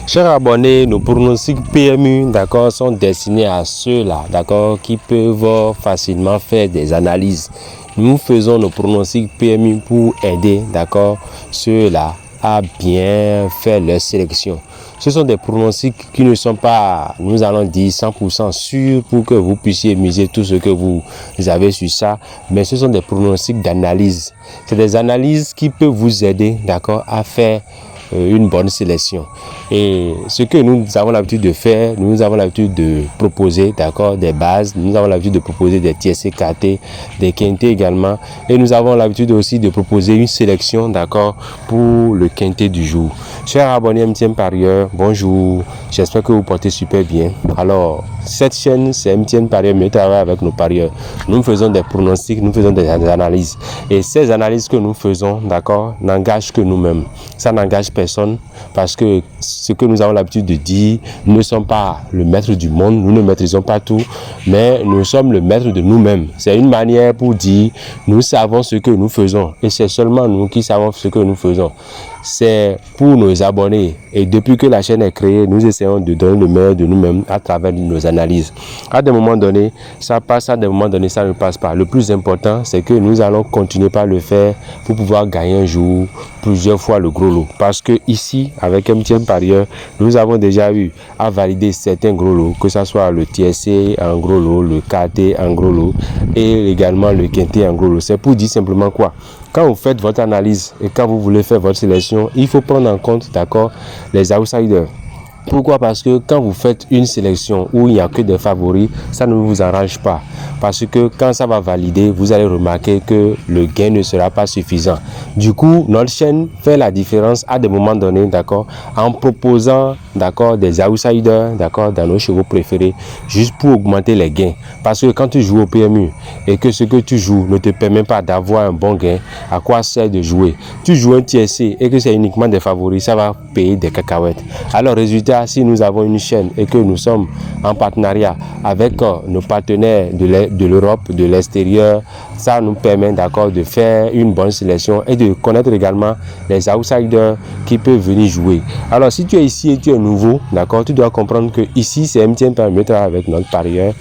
Chers abonnés, nos pronostics PMU, d'accord, sont destinés à ceux-là, d'accord, qui peuvent facilement faire des analyses. Nous faisons nos pronostics PMU pour aider, d'accord, ceux-là à bien faire leur sélection. Ce sont des pronostics qui ne sont pas, nous allons dire, 100% sûrs pour que vous puissiez miser tout ce que vous avez sur ça, mais ce sont des pronostics d'analyse. C'est des analyses qui peuvent vous aider, d'accord, à faire une bonne sélection. Et ce que nous avons l'habitude de faire, nous avons l'habitude de proposer, d'accord, des bases, nous avons l'habitude de proposer des tiercés KT, des quintés également, et nous avons l'habitude aussi de proposer une sélection, d'accord, pour le quinté du jour. Chers abonnés MTN Parieur, bonjour, j'espère que vous portez super bien. Alors, cette chaîne, c'est MTN Parieur, mieux travailler avec nos parieurs. Nous faisons des pronostics, nous faisons des analyses. Et ces analyses que nous faisons, d'accord, n'engagent que nous-mêmes. Ça n'engage personne parce que ce que nous avons l'habitude de dire, nous ne sommes pas le maître du monde, nous ne maîtrisons pas tout, mais nous sommes le maître de nous-mêmes. C'est une manière pour dire, nous savons ce que nous faisons et c'est seulement nous qui savons ce que nous faisons. C'est pour nos abonnés et depuis que la chaîne est créée, nous essayons de donner le meilleur de nous-mêmes à travers nos analyses. À des moments donnés, ça passe, à des moments donnés, ça ne passe pas. Le plus important, c'est que nous allons continuer par le faire pour pouvoir gagner un jour plusieurs fois le gros lot. Parce que ici, avec MTN Parieur, nous avons déjà eu à valider certains gros lots, que ce soit le TSC en gros lot, le KT en gros lot et également le quinté en gros lot. C'est pour dire simplement quoi? Quand vous faites votre analyse et quand vous voulez faire votre sélection, il faut prendre en compte, d'accord, les outsiders. Pourquoi? Parce que quand vous faites une sélection où il n'y a que des favoris, ça ne vous arrange pas. Parce que quand ça va valider, vous allez remarquer que le gain ne sera pas suffisant. Du coup, notre chaîne fait la différence à des moments donnés, d'accord, en proposant, d'accord, des outsiders, d'accord, dans nos chevaux préférés, juste pour augmenter les gains. Parce que quand tu joues au PMU et que ce que tu joues ne te permet pas d'avoir un bon gain, à quoi sert de jouer? Tu joues un TSC et que c'est uniquement des favoris, ça va payer des cacahuètes. Alors, résultat, si nous avons une chaîne et que nous sommes en partenariat avec nos partenaires de l'Europe, de l'extérieur, ça nous permet, d'accord, de faire une bonne sélection et de connaître également les outsiders qui peuvent venir jouer. Alors, si tu es ici et tu es nouveau, d'accord, tu dois comprendre que ici, c'est MTN Parieur avec notre parieur.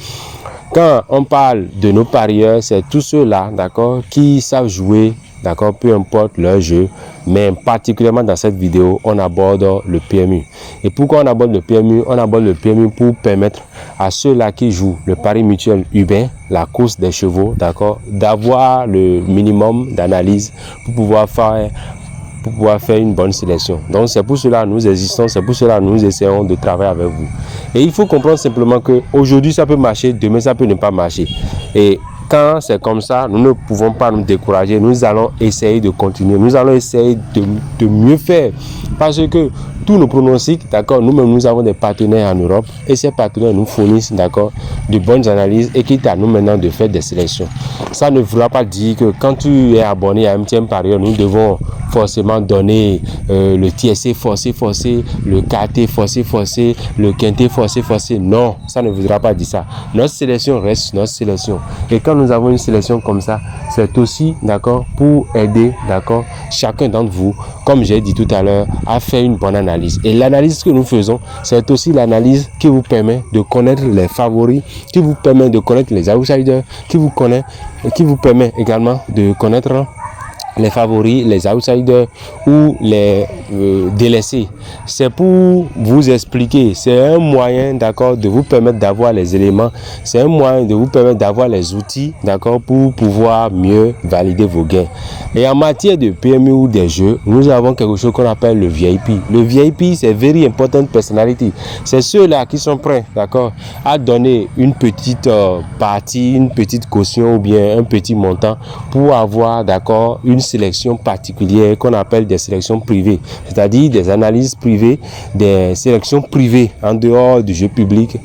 Quand on parle de nos parieurs, c'est tous ceux-là, d'accord, qui savent jouer, d'accord, peu importe leur jeu, mais particulièrement dans cette vidéo, on aborde le PMU. Et pourquoi on aborde le PMU? On aborde le PMU pour permettre à ceux-là qui jouent le pari mutuel urbain, la course des chevaux, d'accord, d'avoir le minimum d'analyse pour pouvoir faire une bonne sélection. Donc c'est pour cela que nous existons, c'est pour cela que nous essayons de travailler avec vous. Et il faut comprendre simplement que aujourd'hui ça peut marcher, demain ça peut ne pas marcher. Et quand c'est comme ça, nous ne pouvons pas nous décourager. Nous allons essayer de continuer. Nous allons essayer de mieux faire. Parce que tous nos pronostics, d'accord, nous-mêmes, nous avons des partenaires en Europe. Et ces partenaires nous fournissent, d'accord, de bonnes analyses et qui à nous maintenant de faire des sélections. Ça ne voudra pas dire que quand tu es abonné à MTN Parieur, nous devons forcément donner le TSC forcé, le KT forcé, le quinté forcé. Non, ça ne voudra pas dire ça. Notre sélection reste notre sélection. Et quand nous avons une sélection comme ça, c'est aussi, d'accord, pour aider, d'accord, chacun d'entre vous, comme j'ai dit tout à l'heure, à faire une bonne analyse. Et l'analyse que nous faisons, c'est aussi l'analyse qui vous permet de connaître les favoris, qui vous permet de connaître les outsiders, qui vous permet également de connaître les favoris, les outsiders ou les délaissés. C'est pour vous expliquer, c'est un moyen, d'accord, de vous permettre d'avoir les éléments, c'est un moyen de vous permettre d'avoir les outils, d'accord, pour pouvoir mieux valider vos gains. Et en matière de PMU ou des jeux, nous avons quelque chose qu'on appelle le VIP. Le VIP, c'est Very Important Personality. C'est ceux-là qui sont prêts, d'accord, à donner une petite partie, une petite caution ou bien un petit montant pour avoir, d'accord, une sélection particulière qu'on appelle des sélections privées, c'est-à-dire des analyses privées, des sélections privées en dehors du jeu public.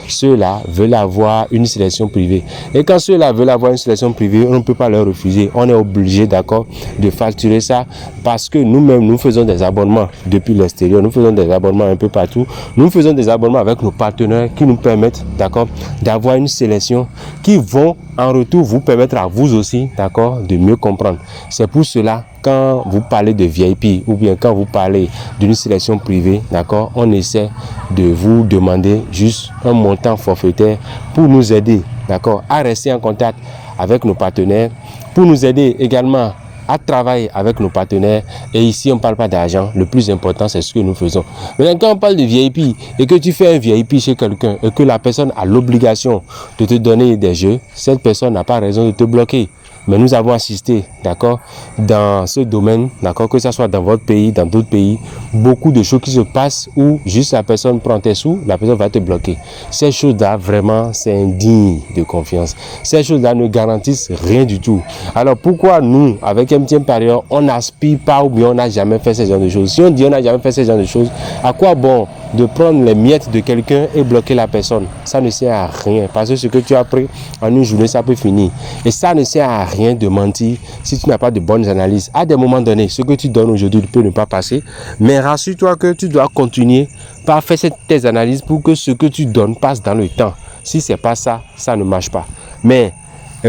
Ceux-là veulent avoir une sélection privée. Et quand ceux-là veulent avoir une sélection privée, on ne peut pas leur refuser. On est obligé, d'accord, de facturer ça parce que nous-mêmes, nous faisons des abonnements depuis l'extérieur, nous faisons des abonnements un peu partout. Nous faisons des abonnements avec nos partenaires qui nous permettent, d'accord, d'avoir une sélection qui vont en retour vous permettre à vous aussi, d'accord, de mieux comprendre. C'est pour cela quand vous parlez de VIP ou bien quand vous parlez d'une sélection privée, d'accord, on essaie de vous demander juste un montant forfaitaire pour nous aider, d'accord, à rester en contact avec nos partenaires, pour nous aider également à travailler avec nos partenaires. Et ici, on ne parle pas d'argent. Le plus important, c'est ce que nous faisons. Maintenant, quand on parle de VIP et que tu fais un VIP chez quelqu'un et que la personne a l'obligation de te donner des jeux, cette personne n'a pas raison de te bloquer. Mais nous avons assisté, d'accord, dans ce domaine, d'accord, que ce soit dans votre pays, dans d'autres pays, beaucoup de choses qui se passent où juste la personne prend tes sous, la personne va te bloquer. Ces choses-là, vraiment, c'est indigne de confiance. Ces choses-là ne garantissent rien du tout. Alors, pourquoi nous, avec MTN Parieur, on n'aspire pas ou bien on n'a jamais fait ce genre de choses? Si on dit on n'a jamais fait ce genre de choses, à quoi bon de prendre les miettes de quelqu'un et bloquer la personne? Ça ne sert à rien, parce que ce que tu as pris en une journée, ça peut finir. Et ça ne sert à rien de mentir si tu n'as pas de bonnes analyses. À des moments donnés, ce que tu donnes aujourd'hui peut ne pas passer, mais rassure-toi que tu dois continuer par faire tes analyses pour que ce que tu donnes passe dans le temps. Si c'est pas ça, ça ne marche pas. Mais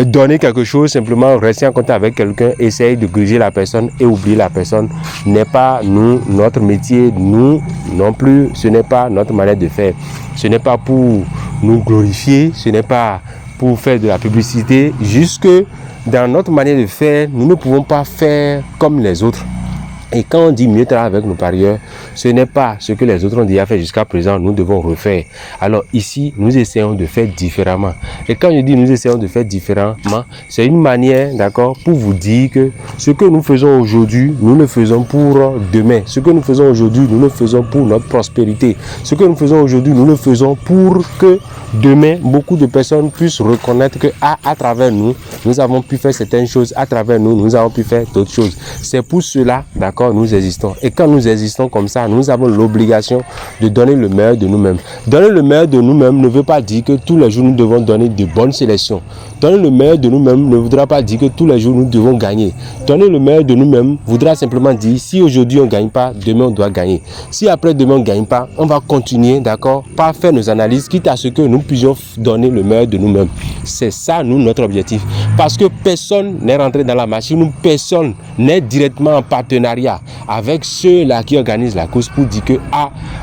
donner quelque chose, simplement rester en contact avec quelqu'un, essayer de gruger la personne et oublier la personne n'est pas notre métier, nous non plus, ce n'est pas notre manière de faire. Ce n'est pas pour nous glorifier, ce n'est pas pour faire de la publicité, juste que dans notre manière de faire, nous ne pouvons pas faire comme les autres. Et quand on dit mieux travailler avec nos parieurs, ce n'est pas ce que les autres ont déjà fait jusqu'à présent, nous devons refaire. Alors ici, nous essayons de faire différemment. Et quand je dis nous essayons de faire différemment, c'est une manière, d'accord, pour vous dire que ce que nous faisons aujourd'hui, nous le faisons pour demain. Ce que nous faisons aujourd'hui, nous le faisons pour notre prospérité. Ce que nous faisons aujourd'hui, nous le faisons pour que demain, beaucoup de personnes puissent reconnaître que à travers nous, nous avons pu faire certaines choses. À travers nous, nous avons pu faire d'autres choses. C'est pour cela, d'accord, nous existons. Et quand nous existons comme ça, nous avons l'obligation de donner le meilleur de nous-mêmes. Donner le meilleur de nous-mêmes ne veut pas dire que tous les jours, nous devons donner de bonnes sélections. Donner le meilleur de nous-mêmes ne voudra pas dire que tous les jours, nous devons gagner. Donner le meilleur de nous-mêmes voudra simplement dire, si aujourd'hui, on ne gagne pas, demain, on doit gagner. Si après-demain, on ne gagne pas, on va continuer, d'accord, par faire nos analyses, quitte à ce que nous puissions donner le meilleur de nous-mêmes. C'est ça, nous, notre objectif. Parce que personne n'est rentré dans la machine, personne n'est directement en partenariat avec ceux-là qui organisent la course pour dire que,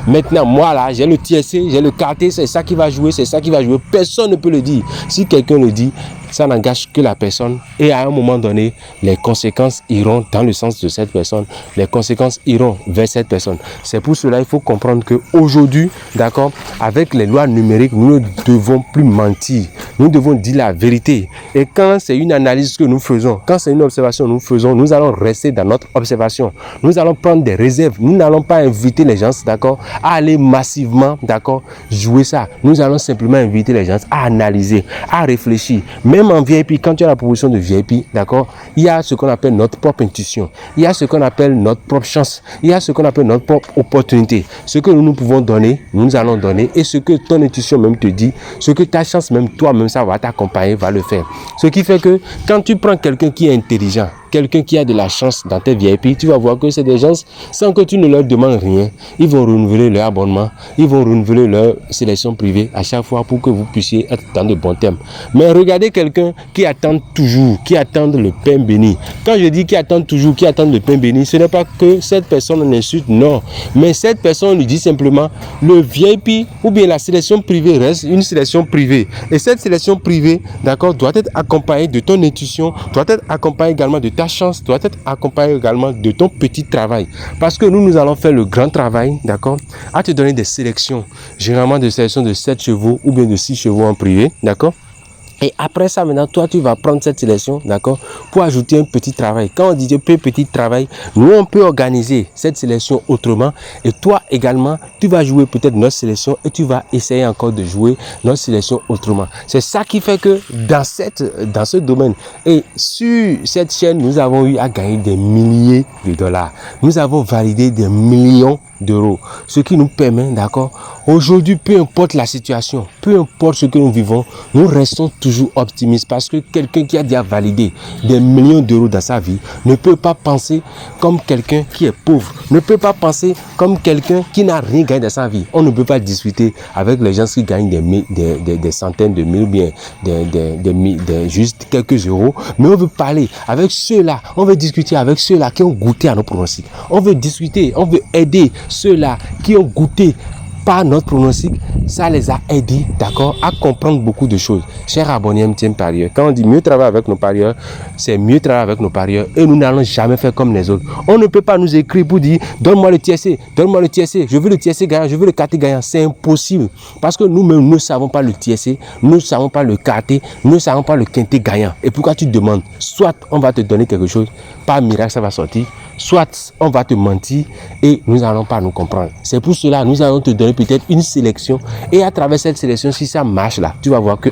maintenant, moi, là, j'ai le TSC, j'ai le KT, c'est ça qui va jouer, c'est ça qui va jouer. Personne ne peut le dire. Si quelqu'un le dit, ça n'engage que la personne et à un moment donné, les conséquences iront dans le sens de cette personne, les conséquences iront vers cette personne. C'est pour cela qu'il faut comprendre qu'aujourd'hui, d'accord, avec les lois numériques, nous ne devons plus mentir, nous devons dire la vérité. Et quand c'est une analyse que nous faisons, quand c'est une observation que nous faisons, nous allons rester dans notre observation. Nous allons prendre des réserves, nous n'allons pas inviter les gens, d'accord, à aller massivement, d'accord, jouer ça. Nous allons simplement inviter les gens à analyser, à réfléchir. Même en VIP, quand tu as la proposition de VIP, d'accord, il y a ce qu'on appelle notre propre intuition, il y a ce qu'on appelle notre propre chance, il y a ce qu'on appelle notre propre opportunité. Ce que nous pouvons donner, nous allons donner, et ce que ton intuition même te dit, ce que ta chance même, toi-même, ça va t'accompagner, va le faire. Ce qui fait que quand tu prends quelqu'un qui est intelligent, quelqu'un qui a de la chance dans tes VIP, tu vas voir que c'est des gens, sans que tu ne leur demandes rien, ils vont renouveler leur abonnement, ils vont renouveler leur sélection privée à chaque fois pour que vous puissiez être dans de bons termes. Mais regardez quelqu'un qui attend toujours, qui attend le pain béni. Quand je dis qui attend toujours, qui attend le pain béni, ce n'est pas que cette personne en insulte, non. Mais cette personne lui dit simplement, le VIP ou bien la sélection privée reste une sélection privée. Et cette sélection privée, d'accord, doit être accompagnée de ton intuition, doit être accompagnée également de ta chance, doit être accompagnée également de ton petit travail. Parce que nous allons faire le grand travail, d'accord, à te donner des sélections, généralement des sélections de 7 chevaux ou bien de 6 chevaux en privé, d'accord. Et après ça, maintenant, toi, tu vas prendre cette sélection, d'accord, pour ajouter un petit travail. Quand on dit petit travail, nous, on peut organiser cette sélection autrement. Et toi également, tu vas jouer peut-être notre sélection et tu vas essayer encore de jouer notre sélection autrement. C'est ça qui fait que dans ce domaine et sur cette chaîne, nous avons eu à gagner des milliers de dollars. Nous avons validé des millions d'euros. Ce qui nous permet, d'accord, aujourd'hui, peu importe la situation, peu importe ce que nous vivons, nous restons toujours toujours optimiste parce que quelqu'un qui a déjà validé des millions d'euros dans sa vie ne peut pas penser comme quelqu'un qui est pauvre, ne peut pas penser comme quelqu'un qui n'a rien gagné dans sa vie. On ne peut pas discuter avec les gens qui gagnent des centaines de mille, bien juste quelques euros, mais on veut parler avec ceux-là, on veut discuter avec ceux-là qui ont goûté à nos pronostics. On veut discuter, on veut aider ceux-là qui ont goûté par notre pronostic. Ça les a aidés, d'accord, à comprendre beaucoup de choses. Chers abonnés MTN Parieurs, quand on dit mieux travailler avec nos parieurs, c'est mieux travailler avec nos parieurs et nous n'allons jamais faire comme les autres. On ne peut pas nous écrire pour dire donne-moi le TSC, donne-moi le TSC, je veux le TSC gagnant, je veux le KT gagnant. C'est impossible parce que nous-mêmes ne savons pas le TSC, nous ne savons pas le KT, nous ne savons pas le quintet gagnant. Et pourquoi tu te demandes? Soit on va te donner quelque chose, par miracle ça va sortir, soit on va te mentir et nous n'allons pas nous comprendre. C'est pour cela nous allons te donner peut-être une sélection et à travers cette sélection, si ça marche là, tu vas voir que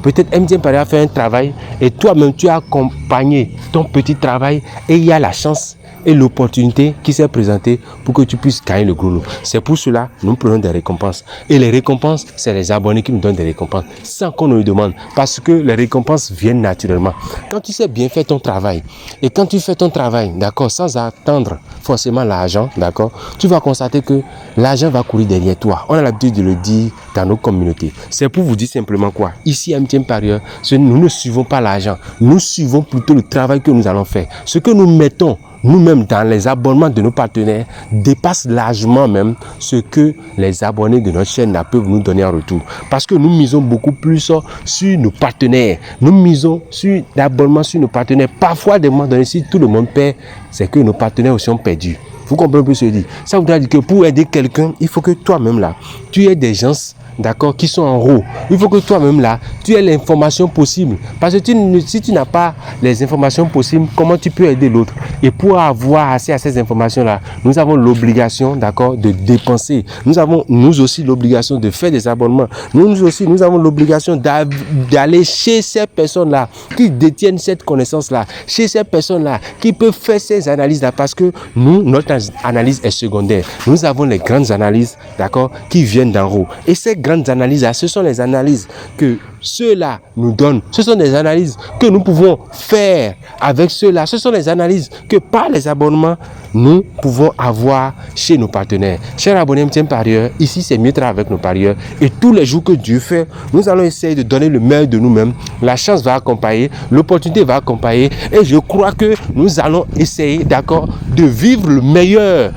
peut-être MTN Parieurs a fait un travail et toi-même tu as accompagné ton petit travail et il y a la chance et l'opportunité qui s'est présentée pour que tu puisses gagner le gros lot. C'est pour cela que nous prenons des récompenses. Et les récompenses, c'est les abonnés qui nous donnent des récompenses sans qu'on ne le demande. Parce que les récompenses viennent naturellement. Quand tu sais bien faire ton travail et quand tu fais ton travail, d'accord, sans attendre forcément l'argent, d'accord, tu vas constater que l'argent va courir derrière toi. On a l'habitude de le dire dans nos communautés. C'est pour vous dire simplement quoi? Ici, MTN Parieurs, nous ne suivons pas l'argent. Nous suivons plutôt le travail que nous allons faire. Ce que nous mettons nous-mêmes dans les abonnements de nos partenaires dépasse largement même ce que les abonnés de notre chaîne peuvent nous donner en retour. Parce que nous misons beaucoup plus sur nos partenaires. Nous misons sur l'abonnement sur nos partenaires. Parfois, des moments donnés, si tout le monde perd, c'est que nos partenaires aussi ont perdu. Vous comprenez un peu ce que je dis? Ça voudrait dire que pour aider quelqu'un, il faut que toi-même là, tu aies des gens, d'accord, qui sont en haut. Il faut que toi-même là, tu aies l'information possible. Parce que si tu n'as pas les informations possibles, comment tu peux aider l'autre? Et pour avoir accès à ces informations-là, nous avons l'obligation, d'accord, de dépenser. Nous avons, nous aussi, l'obligation de faire des abonnements. Nous aussi, nous avons l'obligation d'aller chez ces personnes-là qui détiennent cette connaissance-là, chez ces personnes-là qui peuvent faire ces analyses-là. Parce que nous, notre analyse est secondaire. Nous avons les grandes analyses, d'accord, qui viennent d'en haut. Et ces grandes analyses-là, ce sont les analyses que ceux-là nous donnent. Ce sont des analyses que nous pouvons faire avec ceux-là. Ce sont les analyses que par les abonnements, nous pouvons avoir chez nos partenaires. Chers abonnés MTN Parieurs, ici c'est mieux travailler avec nos parieurs. Et tous les jours que Dieu fait, nous allons essayer de donner le meilleur de nous-mêmes. La chance va accompagner, l'opportunité va accompagner. Et je crois que nous allons essayer, d'accord, de vivre le meilleur.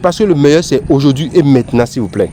Parce que le meilleur c'est aujourd'hui et maintenant, s'il vous plaît.